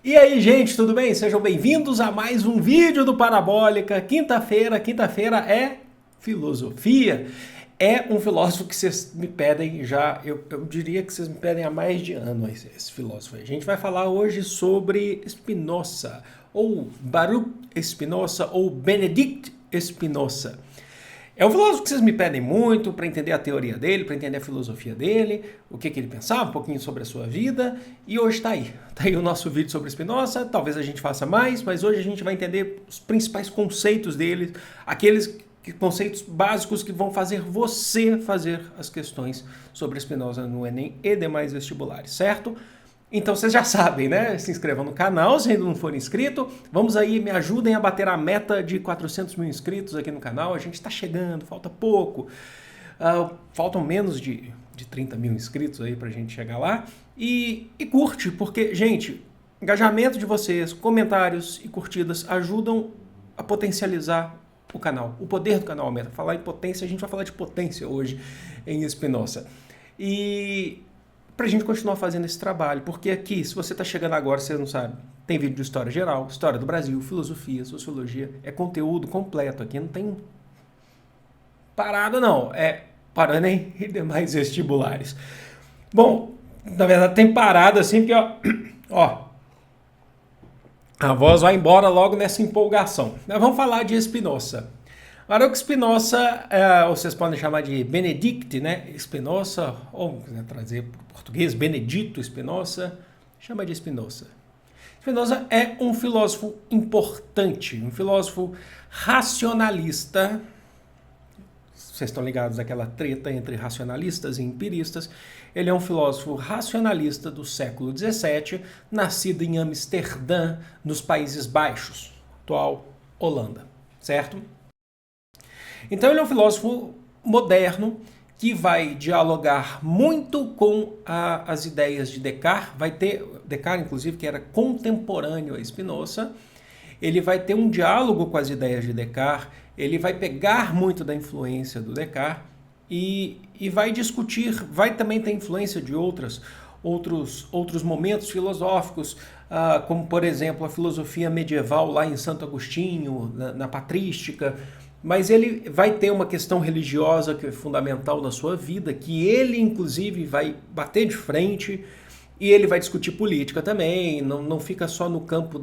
E aí, gente, tudo bem? Sejam bem-vindos a mais um vídeo do Parabólica. Quinta-feira é filosofia. É um filósofo que vocês me pedem já, eu diria que vocês me pedem há mais de ano esse filósofo. A gente vai falar hoje sobre Spinoza, ou Baruch Spinoza, ou Benedict Spinoza. É um filósofo que vocês me pedem muito para entender a teoria dele, para entender a filosofia dele, o que ele pensava, um pouquinho sobre a sua vida, e hoje está aí. Está aí o nosso vídeo sobre Spinoza, talvez a gente faça mais, mas hoje a gente vai entender os principais conceitos dele, aqueles conceitos básicos que vão fazer você fazer as questões sobre Spinoza no Enem e demais vestibulares, certo? Então vocês já sabem, né? Se inscrevam no canal se ainda não for inscrito. Vamos aí, me ajudem a bater a meta de 400 mil inscritos aqui no canal. A gente está chegando, falta pouco. Faltam menos de 30 mil inscritos aí pra gente chegar lá. E curte, porque, gente, engajamento de vocês, comentários e curtidas ajudam a potencializar o canal. O poder do canal aumenta. Falar em potência, a gente vai falar de potência hoje em Spinoza. E para a gente continuar fazendo esse trabalho, porque aqui, se você está chegando agora, você não sabe, tem vídeo de história geral, história do Brasil, filosofia, sociologia, é conteúdo completo aqui, não tem parada não, é para Enem e demais vestibulares. Bom, na verdade tem parada assim, porque ó, a voz vai embora logo nessa empolgação. Nós vamos falar de Spinoza. Baruch Spinoza, ou vocês podem chamar de Benedict, né? Spinoza, ou trazer para o português, Benedito Spinoza, chama de Spinoza. Spinoza é um filósofo importante, um filósofo racionalista. Vocês estão ligados àquela treta entre racionalistas e empiristas. Ele é um filósofo racionalista do século XVII, nascido em Amsterdã, nos Países Baixos, atual Holanda, certo? Então ele é um filósofo moderno que vai dialogar muito com as ideias de Descartes. Vai ter Descartes, inclusive, que era contemporâneo a Spinoza. Ele vai ter um diálogo com as ideias de Descartes. Ele vai pegar muito da influência do Descartes e vai discutir, vai também ter influência de outros momentos filosóficos, como, por exemplo, a filosofia medieval lá em Santo Agostinho, na patrística. Mas ele vai ter uma questão religiosa que é fundamental na sua vida, que ele, inclusive, vai bater de frente, e ele vai discutir política também, não fica só no campo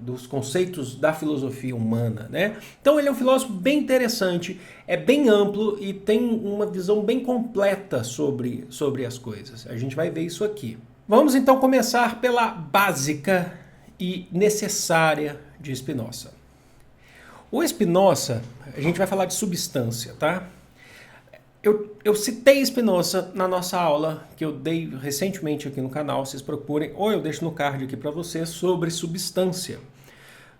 dos conceitos da filosofia humana, né? Então ele é um filósofo bem interessante, é bem amplo e tem uma visão bem completa sobre as coisas. A gente vai ver isso aqui. Vamos então começar pela básica e necessária de Spinoza. O Spinoza, a gente vai falar de substância, tá? Eu citei Spinoza na nossa aula que eu dei recentemente aqui no canal, vocês procurem, ou eu deixo no card aqui para vocês, sobre substância.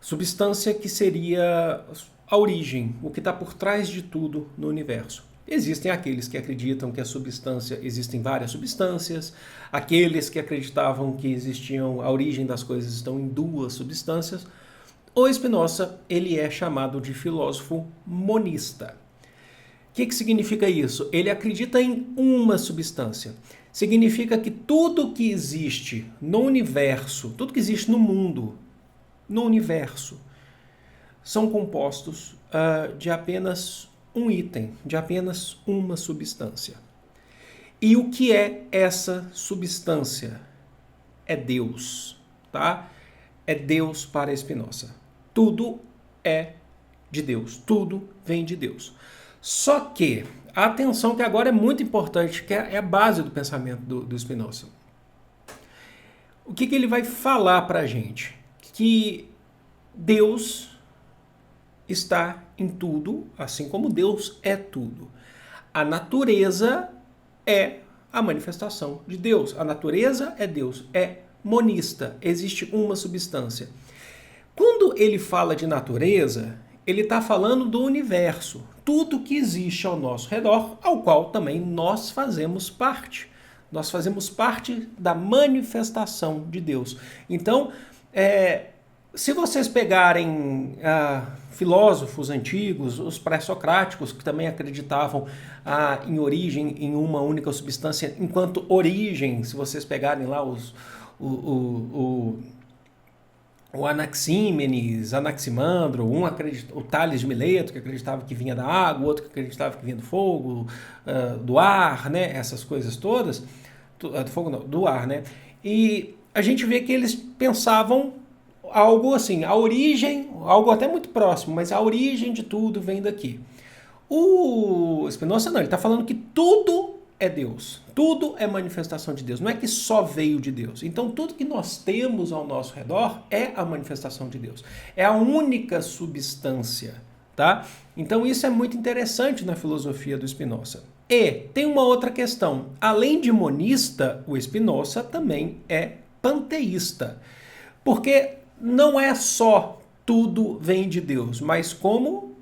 Substância que seria a origem, o que está por trás de tudo no universo. Existem aqueles que acreditam que a substância, existem várias substâncias, aqueles que acreditavam que a origem das coisas estão em duas substâncias. O Spinoza, ele é chamado de filósofo monista. O que significa isso? Ele acredita em uma substância. Significa que tudo que existe no universo, tudo que existe no mundo, no universo, são compostos de apenas um item, de apenas uma substância. E o que é essa substância? É Deus, tá? É Deus para Spinoza. Tudo é de Deus, tudo vem de Deus. Só que, atenção que agora é muito importante, que é a base do pensamento do Spinoza. O que ele vai falar para a gente? Que Deus está em tudo, assim como Deus é tudo. A natureza é a manifestação de Deus. A natureza é Deus, é monista, existe uma substância. Quando ele fala de natureza, ele está falando do universo, tudo que existe ao nosso redor, ao qual também nós fazemos parte. Nós fazemos parte da manifestação de Deus. Então, se vocês pegarem filósofos antigos, os pré-socráticos, que também acreditavam em origem em uma única substância, enquanto origem, se vocês pegarem lá o Anaxímenes, Anaximandro, o Tales de Mileto, que acreditava que vinha da água, o outro que acreditava que vinha do fogo, do ar, né? Essas coisas todas. Do fogo não, do ar, né? E a gente vê que eles pensavam algo assim, a origem, algo até muito próximo, mas a origem de tudo vem daqui. O Spinoza não, ele está falando que tudo é Deus, tudo é manifestação de Deus, não é que só veio de Deus. Então tudo que nós temos ao nosso redor é a manifestação de Deus, é a única substância, tá? Então isso é muito interessante na filosofia do Spinoza. E tem uma outra questão, além de monista, o Spinoza também é panteísta, porque não é só tudo vem de Deus, mas como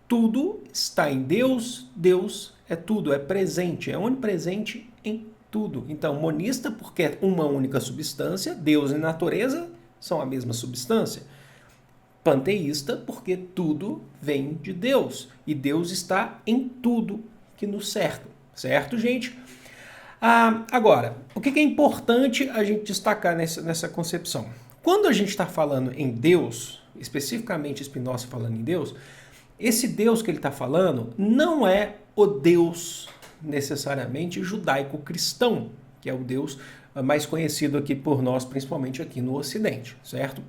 tudo está em Deus, Deus é tudo, é presente, é onipresente em tudo. Então, monista porque é uma única substância, Deus e natureza são a mesma substância. Panteísta porque tudo vem de Deus e Deus está em tudo que nos cerca, certo, gente? Agora, o que é importante a gente destacar nessa concepção? Quando a gente está falando em Deus, especificamente Spinoza falando em Deus, esse Deus que ele está falando não é o Deus necessariamente judaico-cristão, que é o Deus mais conhecido aqui por nós, principalmente aqui no Ocidente, certo?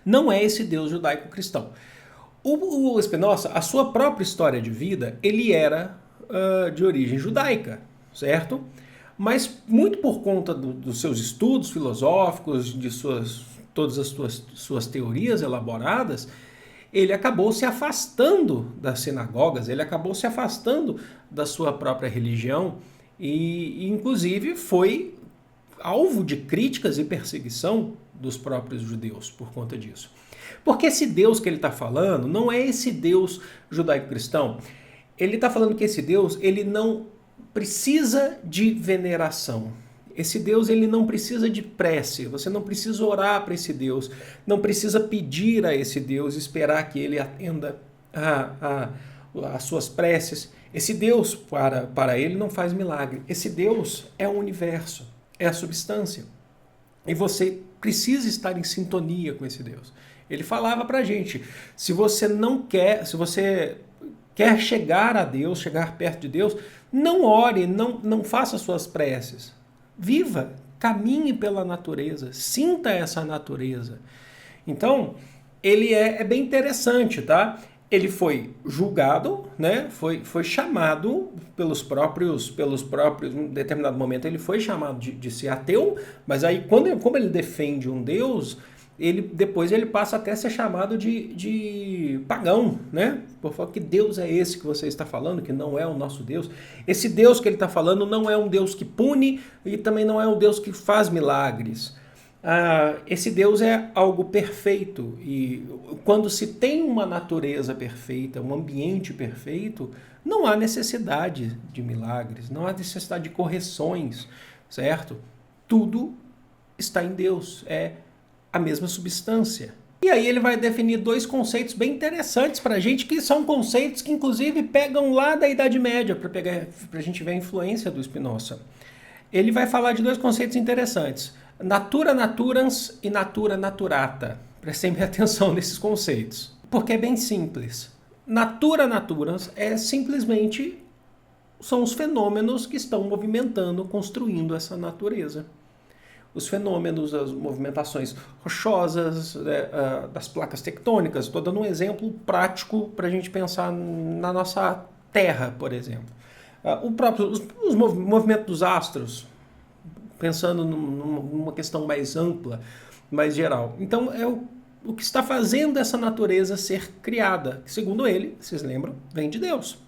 Não é esse Deus judaico-cristão. O Spinoza, a sua própria história de vida, ele era de origem judaica, certo? Mas muito por conta dos seus estudos filosóficos, de todas as suas teorias elaboradas, ele acabou se afastando das sinagogas, ele acabou se afastando da sua própria religião e inclusive, foi alvo de críticas e perseguição dos próprios judeus por conta disso. Porque esse Deus que ele está falando não é esse Deus judaico-cristão. Ele está falando que esse Deus ele não precisa de veneração. Esse Deus ele não precisa de prece, você não precisa orar para esse Deus, não precisa pedir a esse Deus, esperar que ele atenda as suas preces. Esse Deus, para ele, não faz milagre. Esse Deus é o universo, é a substância. E você precisa estar em sintonia com esse Deus. Ele falava para a gente, se você quer chegar a Deus, chegar perto de Deus, não ore, não faça suas preces. Viva, caminhe pela natureza, sinta essa natureza. Então, ele é bem interessante, tá? Ele foi julgado, né? Foi chamado pelos próprios, em determinado momento ele foi chamado de ser ateu, mas aí como ele defende um Deus, depois ele passa até a ser chamado de pagão, né? Por falar que Deus é esse que você está falando, que não é o nosso Deus. Esse Deus que ele está falando não é um Deus que pune e também não é um Deus que faz milagres. Esse Deus é algo perfeito e quando se tem uma natureza perfeita, um ambiente perfeito, não há necessidade de milagres, não há necessidade de correções, certo? Tudo está em Deus, é a mesma substância. E aí ele vai definir dois conceitos bem interessantes para a gente, que são conceitos que inclusive pegam lá da Idade Média, para a gente ver a influência do Spinoza. Ele vai falar de dois conceitos interessantes, natura naturans e natura naturata. Prestem bem atenção nesses conceitos, porque é bem simples. Natura naturans simplesmente são os fenômenos que estão movimentando, construindo essa natureza. Os fenômenos, as movimentações rochosas, das placas tectônicas. Estou dando um exemplo prático para a gente pensar na nossa Terra, por exemplo. Os movimentos dos astros, pensando numa questão mais ampla, mais geral. Então, é o que está fazendo essa natureza ser criada, que, segundo ele, vocês lembram, vem de Deus.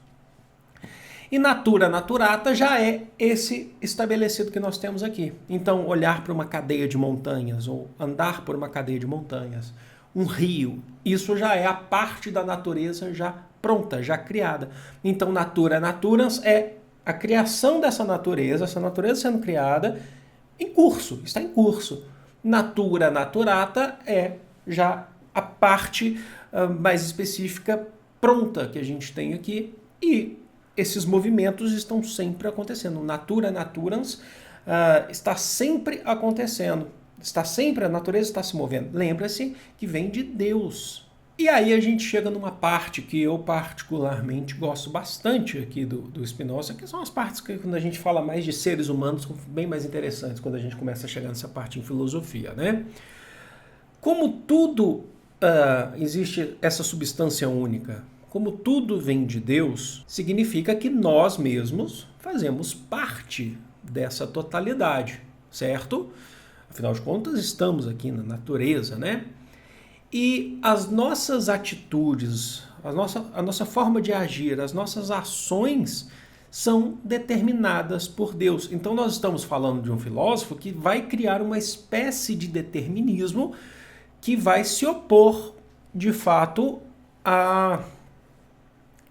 E natura naturata já é esse estabelecido que nós temos aqui. Então, olhar para uma cadeia de montanhas, ou andar por uma cadeia de montanhas, um rio, isso já é a parte da natureza já pronta, já criada. Então, natura naturans é a criação dessa natureza, essa natureza sendo criada em curso, está em curso. Natura naturata é já a parte mais específica pronta que a gente tem aqui e esses movimentos estão sempre acontecendo. Natura naturans está sempre acontecendo. A natureza está se movendo. Lembra-se que vem de Deus. E aí a gente chega numa parte que eu particularmente gosto bastante aqui do Spinoza, que são as partes que quando a gente fala mais de seres humanos, são bem mais interessantes quando a gente começa a chegar nessa parte em filosofia, né? Como tudo existe essa substância única, como tudo vem de Deus, significa que nós mesmos fazemos parte dessa totalidade, certo? Afinal de contas, estamos aqui na natureza, né? E as nossas atitudes, a nossa forma de agir, as nossas ações são determinadas por Deus. Então nós estamos falando de um filósofo que vai criar uma espécie de determinismo que vai se opor, de fato, a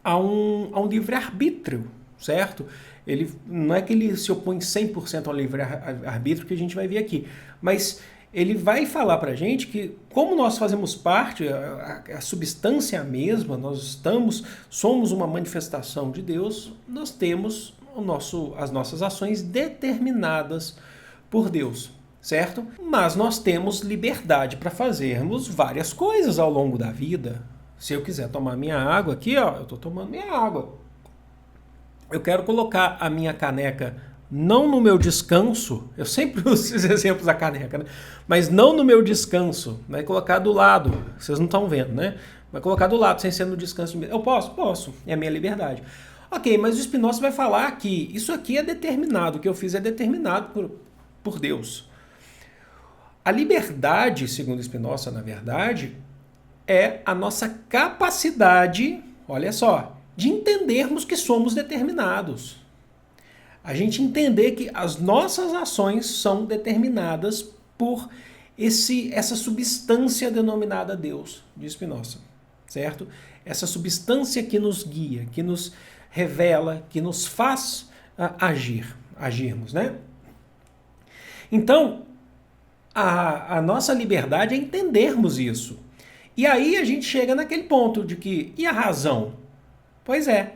um livre-arbítrio, certo? Ele, não é que ele se opõe 100% ao livre-arbítrio que a gente vai ver aqui, mas ele vai falar para a gente que, como nós fazemos parte, a substância é a mesma, somos uma manifestação de Deus, nós temos as nossas ações determinadas por Deus, certo? Mas nós temos liberdade para fazermos várias coisas ao longo da vida. Se eu quiser tomar minha água aqui, ó, eu estou tomando minha água. Eu quero colocar a minha caneca não no meu descanso, eu sempre uso esses exemplos da caneca, né? Mas não no meu descanso, vai colocar do lado, vocês não estão vendo, né? Vai colocar do lado, sem ser no descanso. Eu posso? Posso, é a minha liberdade. Ok, mas o Spinoza vai falar que isso aqui é determinado, o que eu fiz é determinado por Deus. A liberdade, segundo Spinoza, na verdade, é a nossa capacidade, olha só, de entendermos que somos determinados. A gente entender que as nossas ações são determinadas por essa substância denominada Deus, de Spinoza, certo? Essa substância que nos guia, que nos revela, que nos faz agirmos, né? Então, a nossa liberdade é entendermos isso. E aí a gente chega naquele ponto de que, e a razão? Pois é.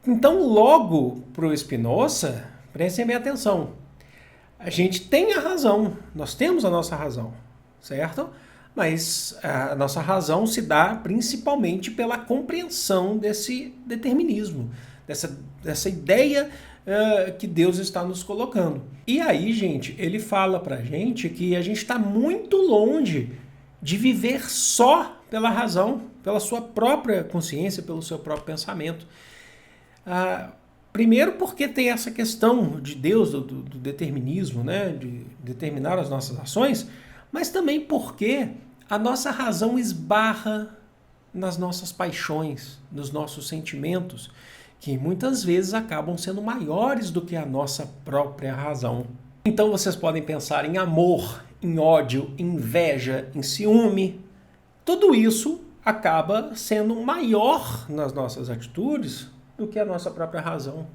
Então, logo para o Spinoza, prestem bem atenção, a gente tem a razão, nós temos a nossa razão, certo? Mas a nossa razão se dá principalmente pela compreensão desse determinismo, dessa ideia que Deus está nos colocando. E aí, gente, ele fala para a gente que a gente está muito longe de viver só pela razão, pela sua própria consciência, pelo seu próprio pensamento. Primeiro porque tem essa questão de Deus, do determinismo, né, de determinar as nossas ações, mas também porque a nossa razão esbarra nas nossas paixões, nos nossos sentimentos, que muitas vezes acabam sendo maiores do que a nossa própria razão. Então vocês podem pensar em amor, em ódio, em inveja, em ciúme. Tudo isso acaba sendo maior nas nossas atitudes do que a nossa própria razão.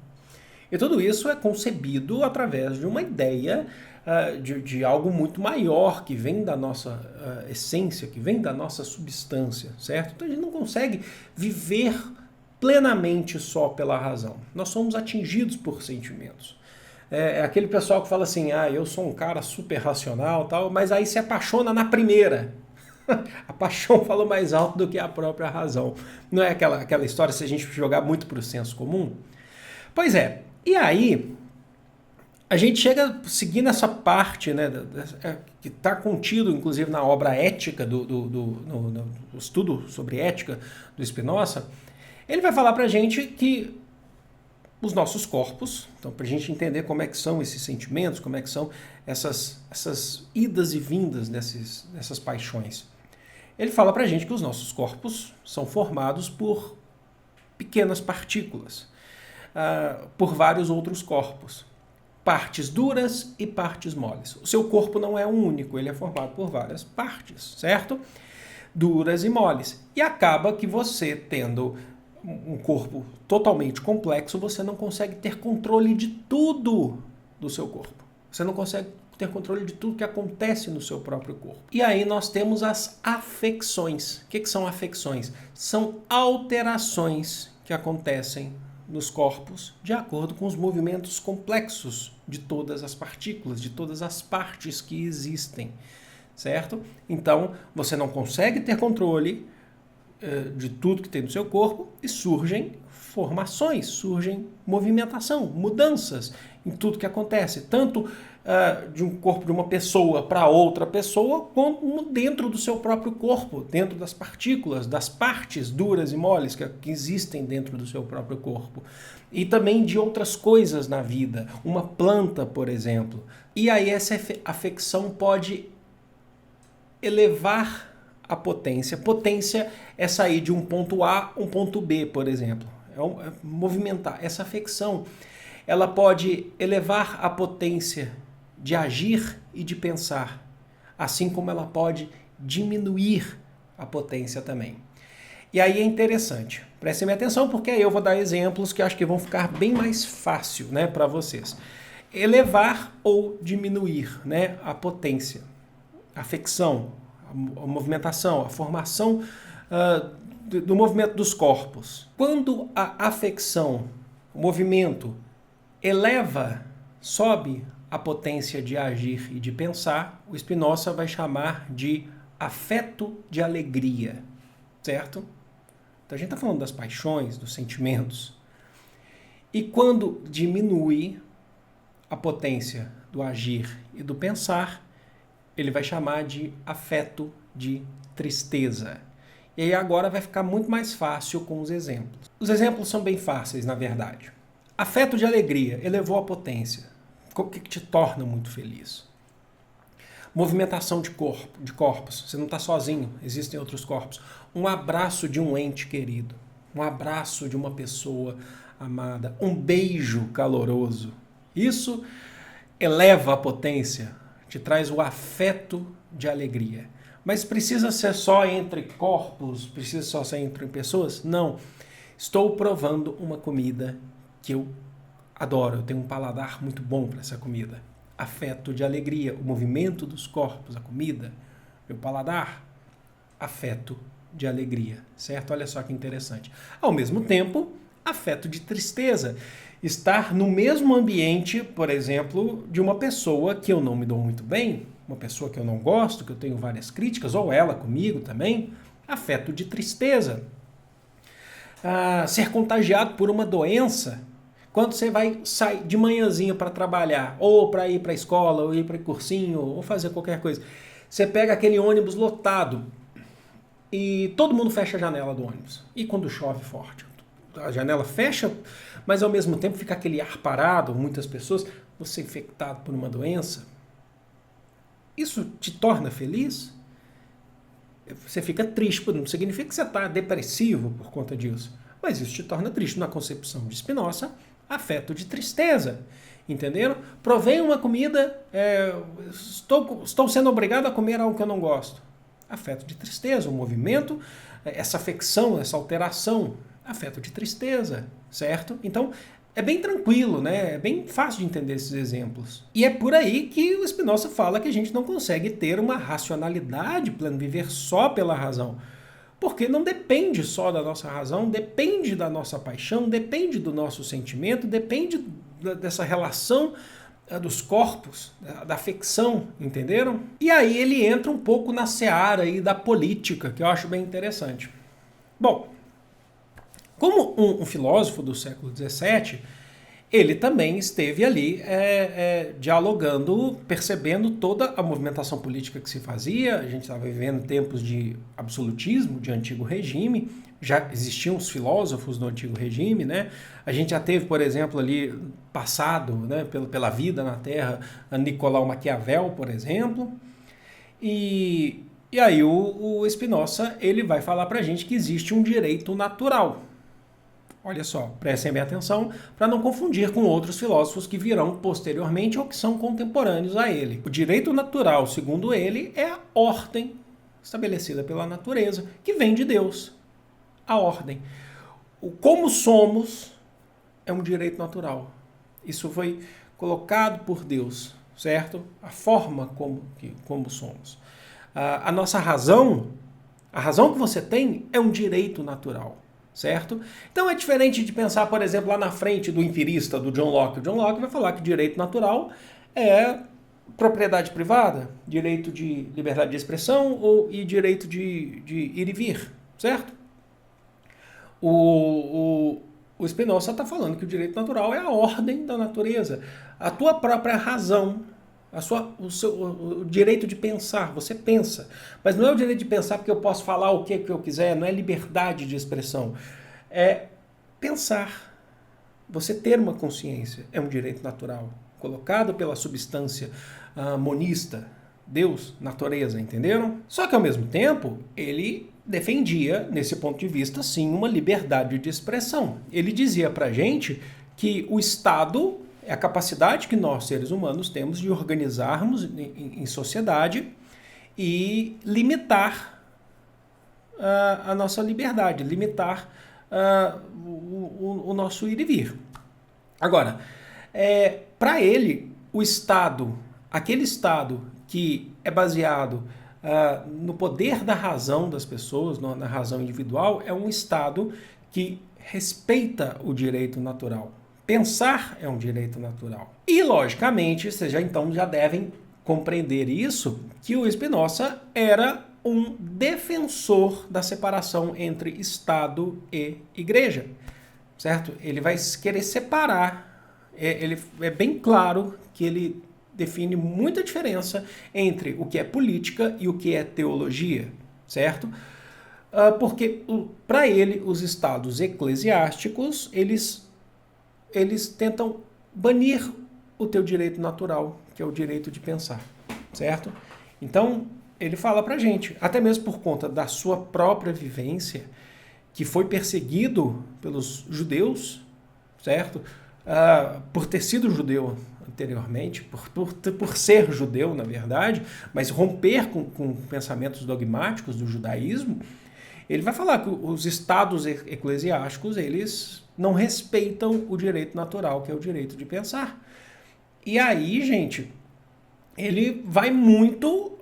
E tudo isso é concebido através de uma ideia de algo muito maior, que vem da nossa essência, que vem da nossa substância, certo? Então a gente não consegue viver plenamente só pela razão. Nós somos atingidos por sentimentos. É aquele pessoal que fala assim, eu sou um cara super racional, tal, mas aí se apaixona na primeira. A paixão fala mais alto do que a própria razão. Não é aquela história se a gente jogar muito para o senso comum? Pois é. E aí, a gente chega seguindo essa parte, né, que está contido, inclusive, na obra Ética, no estudo sobre ética do Spinoza. Ele vai falar para a gente que os nossos corpos, então para a gente entender como é que são esses sentimentos, como é que são essas idas e vindas dessas paixões. Ele fala para a gente que os nossos corpos são formados por pequenas partículas, por vários outros corpos, partes duras e partes moles. O seu corpo não é um único, ele é formado por várias partes, certo? Duras e moles. E acaba que você, tendo um corpo totalmente complexo, você não consegue ter controle de tudo do seu corpo. Você não consegue ter controle de tudo que acontece no seu próprio corpo. E aí nós temos as afecções. O que são afecções? São alterações que acontecem nos corpos de acordo com os movimentos complexos de todas as partículas, de todas as partes que existem, certo? Então, você não consegue ter controle de tudo que tem no seu corpo e surgem formações, surgem movimentação, mudanças em tudo que acontece, tanto de um corpo de uma pessoa para outra pessoa, como dentro do seu próprio corpo, dentro das partículas, das partes duras e moles que existem dentro do seu próprio corpo. E também de outras coisas na vida, uma planta, por exemplo. E aí essa afecção pode elevar a potência. Potência é sair de um ponto A a um ponto B, por exemplo. É movimentar. Essa afecção, ela pode elevar a potência de agir e de pensar, assim como ela pode diminuir a potência também. E aí é interessante. Prestem atenção, porque aí eu vou dar exemplos que acho que vão ficar bem mais fácil, né, para vocês. Elevar ou diminuir, né, a potência, a afecção, a movimentação, a formação do movimento dos corpos. Quando a afecção, o movimento, sobe a potência de agir e de pensar, o Spinoza vai chamar de afeto de alegria, certo? Então a gente está falando das paixões, dos sentimentos. E quando diminui a potência do agir e do pensar, ele vai chamar de afeto de tristeza. E aí agora vai ficar muito mais fácil com os exemplos. Os exemplos são bem fáceis, na verdade. Afeto de alegria, elevou a potência. O que te torna muito feliz? Movimentação de corpos. Você não está sozinho, existem outros corpos. Um abraço de um ente querido. Um abraço de uma pessoa amada. Um beijo caloroso. Isso eleva a potência, te traz o afeto de alegria. Mas precisa ser só entre corpos? Precisa só ser entre pessoas? Não. Estou provando uma comida que eu adoro. Eu tenho um paladar muito bom para essa comida. Afeto de alegria. O movimento dos corpos, a comida, meu paladar. Afeto de alegria, certo? Olha só que interessante. Ao mesmo tempo, afeto de tristeza. Estar no mesmo ambiente, por exemplo, de uma pessoa que eu não me dou muito bem, uma pessoa que eu não gosto, que eu tenho várias críticas, ou ela comigo também, afeto de tristeza. Ser contagiado por uma doença, quando você vai sair de manhãzinho para trabalhar, ou para ir para a escola, ou ir para cursinho, ou fazer qualquer coisa, você pega aquele ônibus lotado e todo mundo fecha a janela do ônibus. E quando chove forte, a janela fecha, mas ao mesmo tempo fica aquele ar parado, muitas pessoas, você infectado por uma doença. Isso te torna feliz? Você fica triste, não significa que você está depressivo por conta disso, mas isso te torna triste. Na concepção de Spinoza, afeto de tristeza. Entenderam? Provei uma comida, estou sendo obrigado a comer algo que eu não gosto. Afeto de tristeza, o movimento, essa afecção, essa alteração, afeto de tristeza, certo? Então, é bem tranquilo, né? É bem fácil de entender esses exemplos. E é por aí que o Spinoza fala que a gente não consegue ter uma racionalidade plena, viver só pela razão. Porque não depende só da nossa razão, depende da nossa paixão, depende do nosso sentimento, depende dessa relação dos corpos, da afecção, entenderam? E aí ele entra um pouco na seara aí da política, que eu acho bem interessante. Bom, como um filósofo do século XVII, ele também esteve ali dialogando, percebendo toda a movimentação política que se fazia. A gente estava vivendo tempos de absolutismo, de antigo regime, já existiam os filósofos do antigo regime, né? A gente já teve, por exemplo, ali passado, né, pela vida na Terra, a Nicolau Maquiavel, por exemplo. E aí o Spinoza, ele vai falar para a gente que existe um direito natural. Olha só, prestem bem atenção para não confundir com outros filósofos que virão posteriormente ou que são contemporâneos a ele. O direito natural, segundo ele, é a ordem estabelecida pela natureza, que vem de Deus. A ordem. O como somos é um direito natural. Isso foi colocado por Deus, certo? A forma como somos. A nossa razão, a razão que você tem é um direito natural. certo? Então é diferente de pensar, por exemplo, lá na frente do empirista, do John Locke. O John Locke vai falar que direito natural é propriedade privada, direito de liberdade de expressão e direito de ir e vir, certo? O Spinoza está falando que o direito natural é a ordem da natureza, a tua própria razão, o direito de pensar, você pensa. Mas não é o direito de pensar porque eu posso falar o que eu quiser, não é liberdade de expressão. É pensar. Você ter uma consciência é um direito natural, colocado pela substância monista, Deus, natureza, entenderam? Só que ao mesmo tempo, ele defendia, nesse ponto de vista, sim, uma liberdade de expressão. Ele dizia pra gente que o Estado é a capacidade que nós, seres humanos, temos de organizarmos em sociedade e limitar a nossa liberdade, limitar o nosso ir e vir. Agora, para ele, o Estado, aquele Estado que é baseado no poder da razão das pessoas, na razão individual, é um Estado que respeita o direito natural. Pensar é um direito natural. E, logicamente, vocês já devem compreender isso, que o Spinoza era um defensor da separação entre Estado e Igreja, certo? Ele vai querer separar, ele é bem claro que ele define muita diferença entre o que é política e o que é teologia, certo? Porque, para ele, os estados eclesiásticos, eles tentam banir o teu direito natural, que é o direito de pensar, certo? Então, ele fala pra gente, até mesmo por conta da sua própria vivência, que foi perseguido pelos judeus, certo? Por ter sido judeu anteriormente, por ser judeu, na verdade, mas romper com pensamentos dogmáticos do judaísmo, ele vai falar que os estados eclesiásticos, eles não respeitam o direito natural, que é o direito de pensar. E aí, gente, ele vai muito...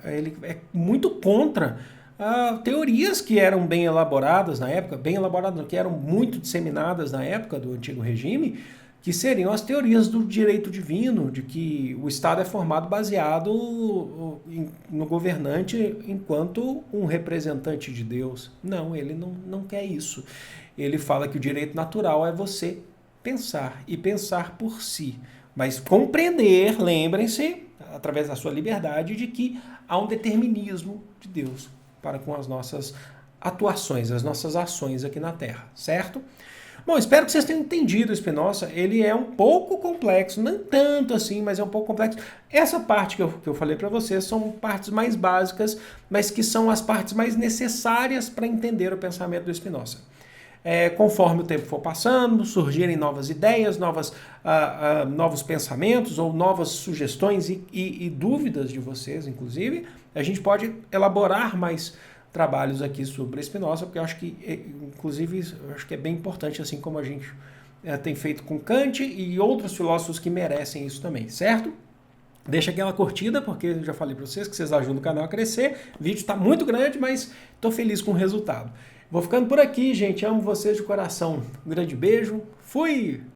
ele é muito contra teorias que eram bem elaboradas na época, que eram muito disseminadas na época do Antigo Regime, que seriam as teorias do direito divino, de que o Estado é formado baseado no governante enquanto um representante de Deus. Não, ele não quer isso. Ele fala que o direito natural é você pensar, e pensar por si. Mas compreender, lembrem-se, através da sua liberdade, de que há um determinismo de Deus para com as nossas atuações, as nossas ações aqui na Terra, certo? Bom, espero que vocês tenham entendido o Spinoza. Ele é um pouco complexo, não tanto assim, mas é um pouco complexo. Essa parte que eu falei para vocês são partes mais básicas, mas que são as partes mais necessárias para entender o pensamento do Spinoza. Conforme o tempo for passando, surgirem novas ideias, novos pensamentos ou novas sugestões e dúvidas de vocês, inclusive, a gente pode elaborar mais trabalhos aqui sobre Spinoza, porque eu acho que, inclusive, eu acho que é bem importante, assim como a gente tem feito com Kant e outros filósofos que merecem isso também, certo? Deixa aquela curtida, porque eu já falei para vocês que vocês ajudam o canal a crescer. O vídeo está muito grande, mas estou feliz com o resultado. Vou ficando por aqui, gente. Amo vocês de coração. Um grande beijo. Fui!